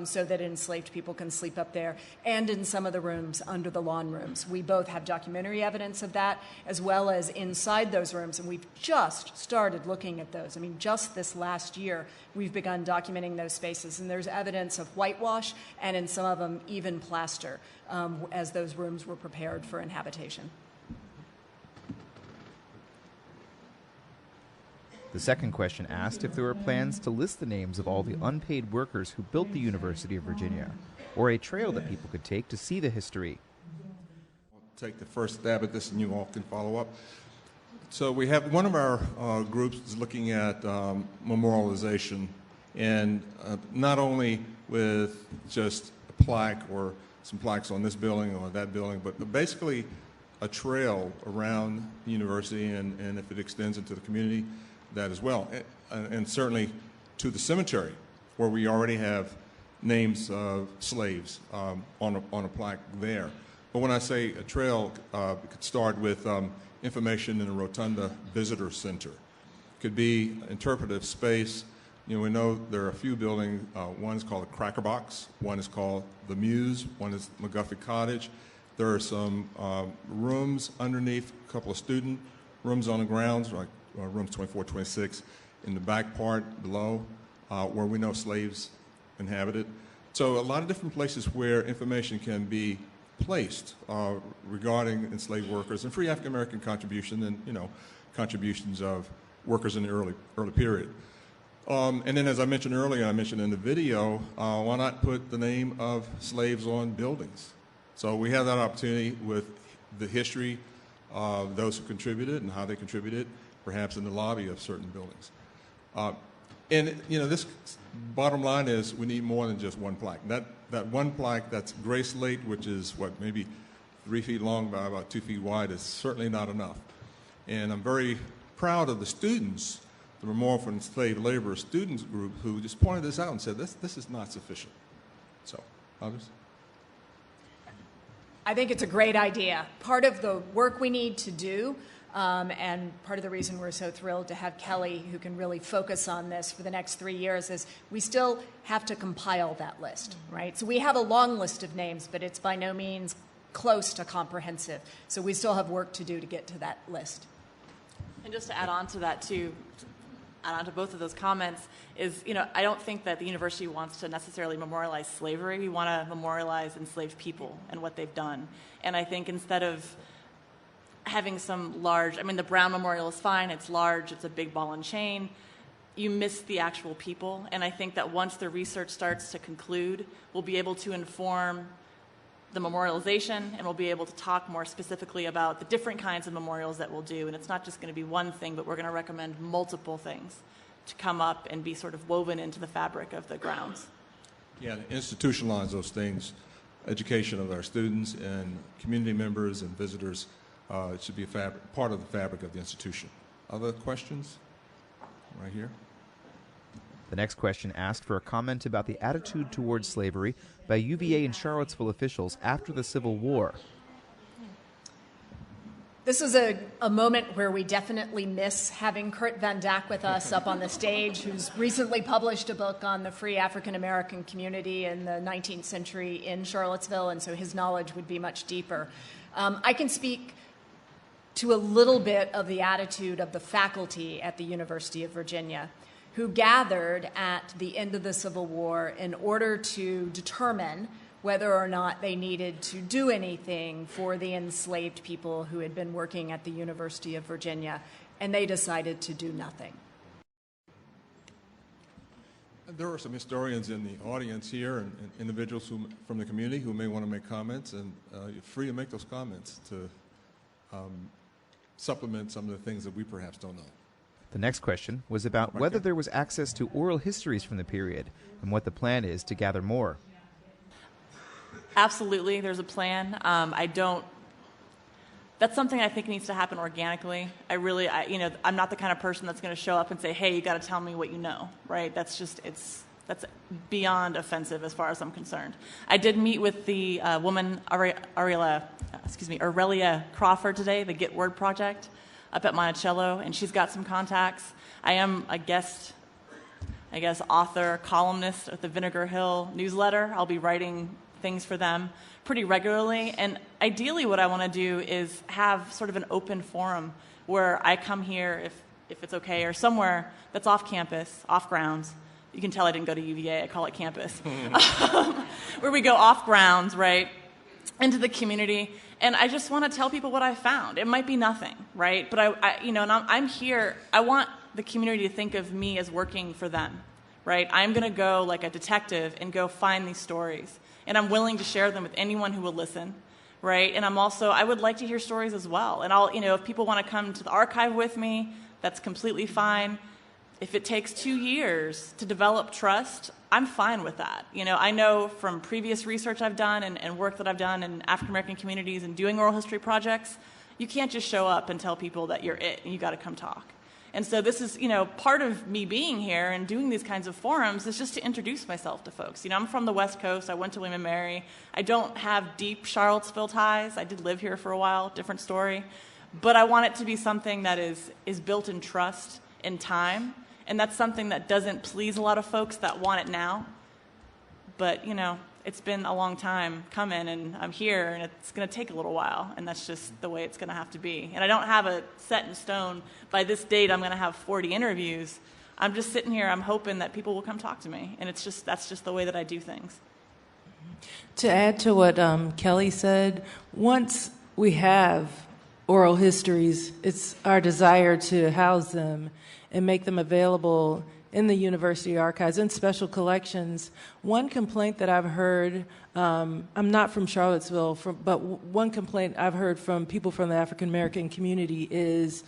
so that enslaved people can sleep up there, and in some of the rooms under the lawn rooms. We both have documentary evidence of that, as well as inside those rooms, and we've just started looking at those. I mean, just this last year, we've begun documenting those spaces, and there's evidence of whitewash, and in some of them, even plaster, as those rooms were prepared for inhabitation. The second question asked if there were plans to list the names of all the unpaid workers who built the University of Virginia, or a trail that people could take to see the history. I'll take the first stab at this and you all can follow up. So we have one of our groups is looking at memorialization, and not only with just a plaque or some plaques on this building or that building, but basically a trail around the university, and if it extends into the community, that as well, and certainly to the cemetery, where we already have names of slaves on a plaque there. But when I say a trail, it could start with information in a Rotunda Visitor Center. It could be interpretive space. You know, we know there are a few buildings. One is called the Cracker Box. One is called the Muse. One is McGuffey Cottage. There are some rooms underneath, a couple of student rooms on the grounds, like rooms 24, 26, in the back part below, where we know slaves inhabited. So a lot of different places where information can be placed regarding enslaved workers and free African American contribution, and contributions of workers in the early period. And then, as I mentioned earlier, I mentioned in the video, why not put the name of slaves on buildings? So we have that opportunity with the history of those who contributed and how they contributed, perhaps in the lobby of certain buildings. And this bottom line is we need more than just one plaque. That one plaque that's gray slate, which is maybe 3 feet long by about 2 feet wide, is certainly not enough. And I'm very proud of the students, the Memorial for Enslaved Labor Students Group, who just pointed this out and said this is not sufficient. So, others? I think it's a great idea. Part of the work we need to do And part of the reason we're so thrilled to have Kelly, who can really focus on this for the next 3 years, is we still have to compile that list, right? So we have a long list of names, but it's by no means close to comprehensive. So we still have work to do to get to that list. And just to add on to that, too, add on to both of those comments, is, I don't think that the university wants to necessarily memorialize slavery. We want to memorialize enslaved people and what they've done. And I think instead of having some large, the Brown Memorial is fine, it's large, it's a big ball and chain, you miss the actual people. And I think that once the research starts to conclude, we'll be able to inform the memorialization, and we'll be able to talk more specifically about the different kinds of memorials that we'll do. And it's not just going to be one thing, but we're going to recommend multiple things to come up and be sort of woven into the fabric of the grounds. Yeah, to institutionalize those things, education of our students and community members and visitors, it should be part of the fabric of the institution. Other questions? Right here. The next question asked for a comment about the attitude towards slavery by UVA and Charlottesville officials after the Civil War. This was a moment where we definitely miss having Kurt Van Dyck with us up on the stage, who's recently published a book on the free African American community in the 19th century in Charlottesville, and so his knowledge would be much deeper. I can speak to a little bit of the attitude of the faculty at the University of Virginia, who gathered at the end of the Civil War in order to determine whether or not they needed to do anything for the enslaved people who had been working at the University of Virginia, and they decided to do nothing. There are some historians in the audience here and individuals from the community who may want to make comments, and you're free to make those comments to supplement some of the things that we perhaps don't know. The next question was about whether there was access to oral histories from the period and what the plan is to gather more. Absolutely, there's a plan. That's something I think needs to happen organically. I'm not the kind of person that's going to show up and say, hey, you got to tell me what you know, right? That's beyond offensive as far as I'm concerned. I did meet with the woman, Aurelia Crawford today, the Get Word Project, up at Monticello, and she's got some contacts. I am a guest, author, columnist at the Vinegar Hill newsletter. I'll be writing things for them pretty regularly, and ideally what I want to do is have sort of an open forum where I come here, if it's okay, or somewhere that's off campus, off grounds. You can tell I didn't go to UVA, I call it campus. Where we go off grounds, right, into the community, and I just want to tell people what I found. It might be nothing, right, but I'm here, I want the community to think of me as working for them, right? I'm going to go like a detective and go find these stories, and I'm willing to share them with anyone who will listen, right? And I would like to hear stories as well. And if people want to come to the archive with me, that's completely fine. If it takes 2 years to develop trust, I'm fine with that. I know from previous research I've done and work that I've done in African American communities and doing oral history projects, you can't just show up and tell people that you're it and you got to come talk. And so this is, part of me being here and doing these kinds of forums is just to introduce myself to folks. I'm from the West Coast. I went to William & Mary. I don't have deep Charlottesville ties. I did live here for a while, different story. But I want it to be something that is built in trust in time. And that's something that doesn't please a lot of folks that want it now. But, it's been a long time coming, and I'm here, and it's going to take a little while, and that's just the way it's going to have to be. And I don't have a set in stone, by this date I'm going to have 40 interviews. I'm just sitting here, I'm hoping that people will come talk to me, and that's just the way that I do things. To add to what Kelly said, once we have oral histories, it's our desire to house them and make them available in the university archives, in special collections. One complaint that I've heard, I'm not from Charlottesville, but one complaint I've heard from people from the African American community is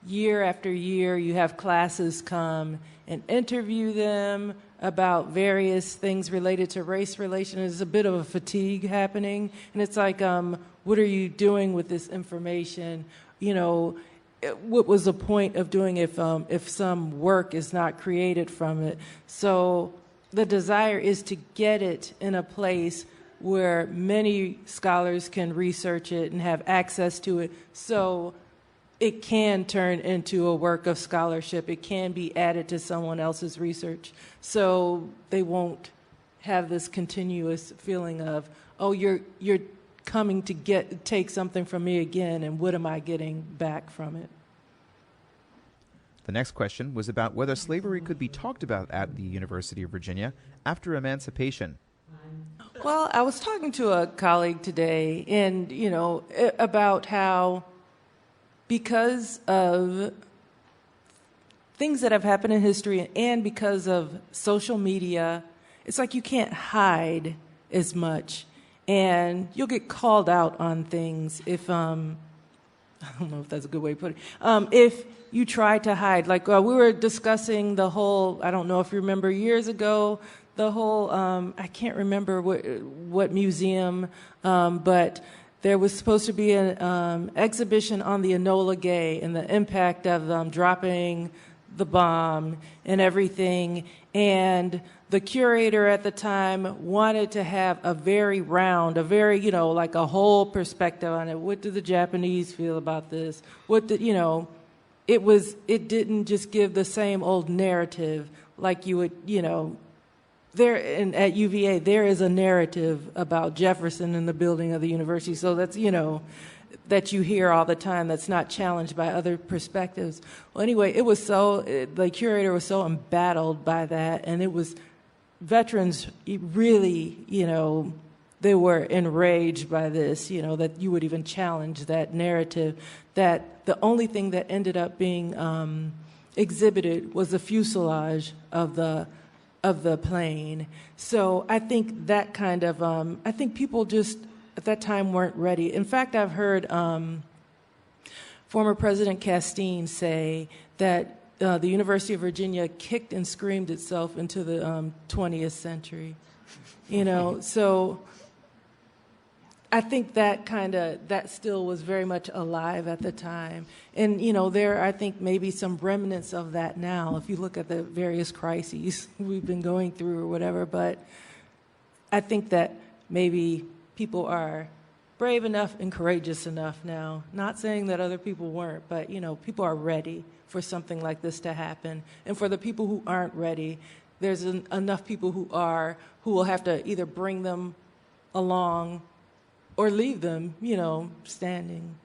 year after year you have classes come and interview them about various things related to race relations. There's a bit of a fatigue happening, and it's like, what are you doing with this information? What was the point of doing if some work is not created from it? So the desire is to get it in a place where many scholars can research it and have access to it. So it can turn into a work of scholarship. It can be added to someone else's research. So they won't have this continuous feeling of, oh, you're coming to take something from me again, and what am I getting back from it? The next question was about whether slavery could be talked about at the University of Virginia after emancipation. Well, I was talking to a colleague today, and, about how because of things that have happened in history and because of social media, it's like you can't hide as much, and you'll get called out on things if, I don't know if that's a good way to put it, if you try to hide. Like we were discussing the whole, I don't know if you remember years ago, the whole, I can't remember what museum, but there was supposed to be an exhibition on the Enola Gay and the impact of them dropping the bomb and everything. And the curator at the time wanted to have a very, like a whole perspective on it. What do the Japanese feel about this? It didn't just give the same old narrative like you would, at UVA, there is a narrative about Jefferson and the building of the university. So that's, that you hear all the time that's not challenged by other perspectives. Well, anyway, the curator was so embattled by that, and it was veterans really, they were enraged by this, that you would even challenge that narrative, that the only thing that ended up being exhibited was the fuselage of the plane. So I think that kind of, I think people just at that time weren't ready. In fact, I've heard former President Castine say that the University of Virginia kicked and screamed itself into the 20th century. So I think that still was very much alive at the time. And, there are, I think, maybe some remnants of that now, if you look at the various crises we've been going through or whatever. But I think that maybe people are brave enough and courageous enough now. Not saying that other people weren't, but, people are ready for something like this to happen. And for the people who aren't ready, there's enough people who will have to either bring them along or leave them, standing.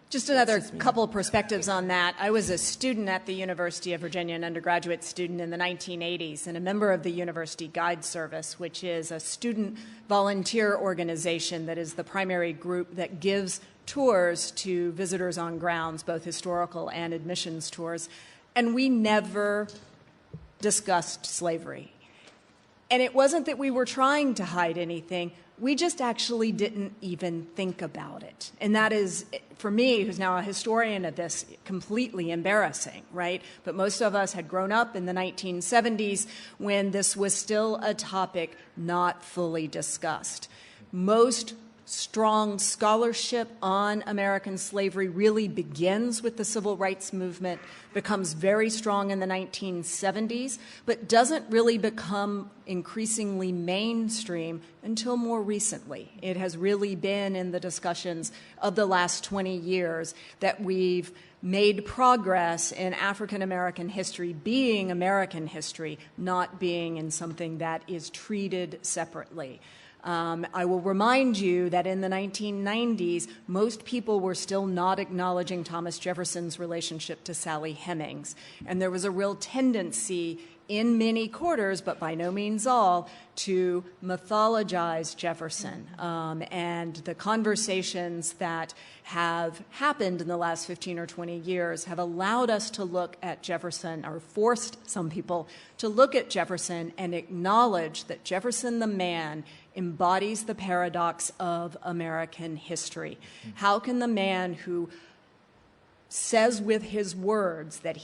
Just another couple of perspectives on that. I was a student at the University of Virginia, an undergraduate student in the 1980s, and a member of the University Guide Service, which is a student volunteer organization that is the primary group that gives tours to visitors on grounds, both historical and admissions tours. And we never discussed slavery. And it wasn't that we were trying to hide anything. We just actually didn't even think about it. And that is, for me, who's now a historian of this, completely embarrassing, right? But most of us had grown up in the 1970s when this was still a topic not fully discussed. Most strong scholarship on American slavery really begins with the Civil Rights Movement, becomes very strong in the 1970s, but doesn't really become increasingly mainstream until more recently. It has really been in the discussions of the last 20 years that we've made progress in African American history being American history, not being in something that is treated separately. I will remind you that in the 1990s, most people were still not acknowledging Thomas Jefferson's relationship to Sally Hemings. And there was a real tendency in many quarters, but by no means all, to mythologize Jefferson. And the conversations that have happened in the last 15 or 20 years have allowed us to look at Jefferson, or forced some people to look at Jefferson and acknowledge that Jefferson the man embodies the paradox of American history. How can the man who says with his words that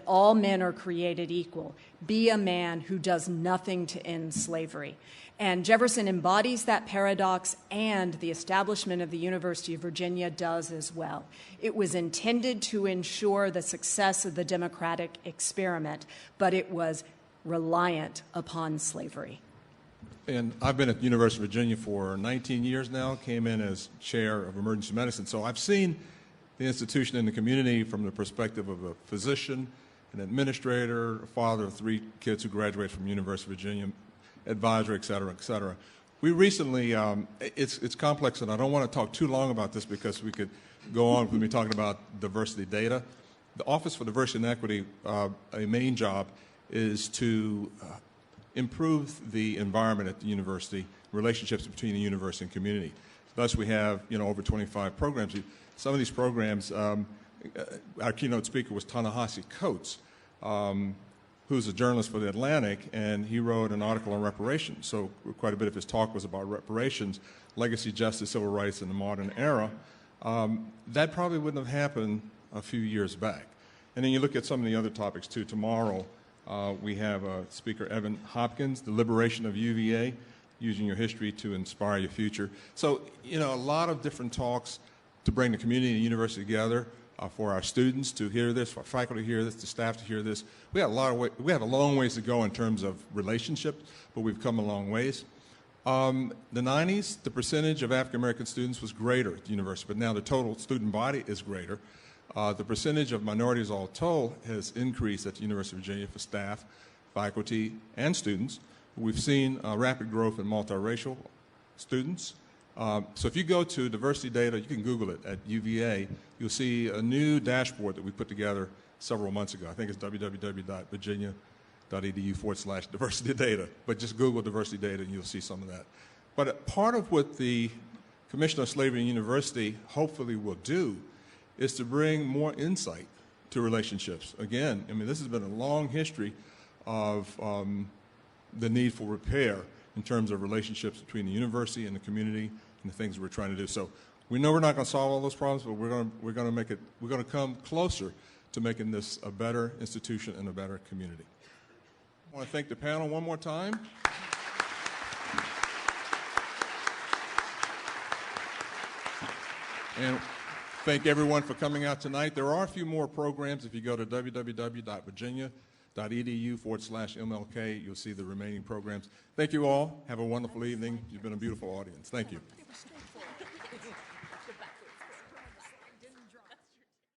all men are created equal be a man who does nothing to end slavery? And Jefferson embodies that paradox, and the establishment of the University of Virginia does as well. It was intended to ensure the success of the democratic experiment, but it was reliant upon slavery. And I've been at the University of Virginia for 19 years now, came in as chair of emergency medicine. So I've seen the institution and the community from the perspective of a physician, an administrator, a father of 3 kids who graduated from University of Virginia, advisor, et cetera, et cetera. We recently, it's complex, and I don't want to talk too long about this because we could go on with me talking about diversity data. The Office for Diversity and Equity, a main job is to improve the environment at the university, relationships between the university and community. Thus, we have over 25 programs. Some of these programs, our keynote speaker was Ta-Nehisi Coates, who's a journalist for The Atlantic, and he wrote an article on reparations. So quite a bit of his talk was about reparations, legacy, justice, civil rights in the modern era. That probably wouldn't have happened a few years back. And then you look at some of the other topics too. Tomorrow we have Speaker Evan Hopkins, the liberation of UVA, using your history to inspire your future. So, a lot of different talks to bring the community and the university together. For our students to hear this, for our faculty to hear this, the staff to hear this. We have a long ways to go in terms of relationships, but we've come a long ways. The 90s, the percentage of African American students was greater at the university, but now the total student body is greater. The percentage of minorities all told has increased at the University of Virginia for staff, faculty, and students. We've seen rapid growth in multiracial students. So if you go to diversity data, you can Google it at UVA, you'll see a new dashboard that we put together several months ago. I think it's www.virginia.edu/diversity data. But just Google diversity data and you'll see some of that. But part of what the Commission on Slavery and University hopefully will do is to bring more insight to relationships. Again, this has been a long history of the need for repair in terms of relationships between the university and the community and the things we're trying to do. So we know we're not going to solve all those problems, but we're going to come closer to making this a better institution and a better community. I want to thank the panel one more time. And thank everyone for coming out tonight. There are a few more programs. If you go to www.virginia.edu/MLK, you'll see the remaining programs. Thank you all. Have a wonderful evening. You've been a beautiful audience. Thank you.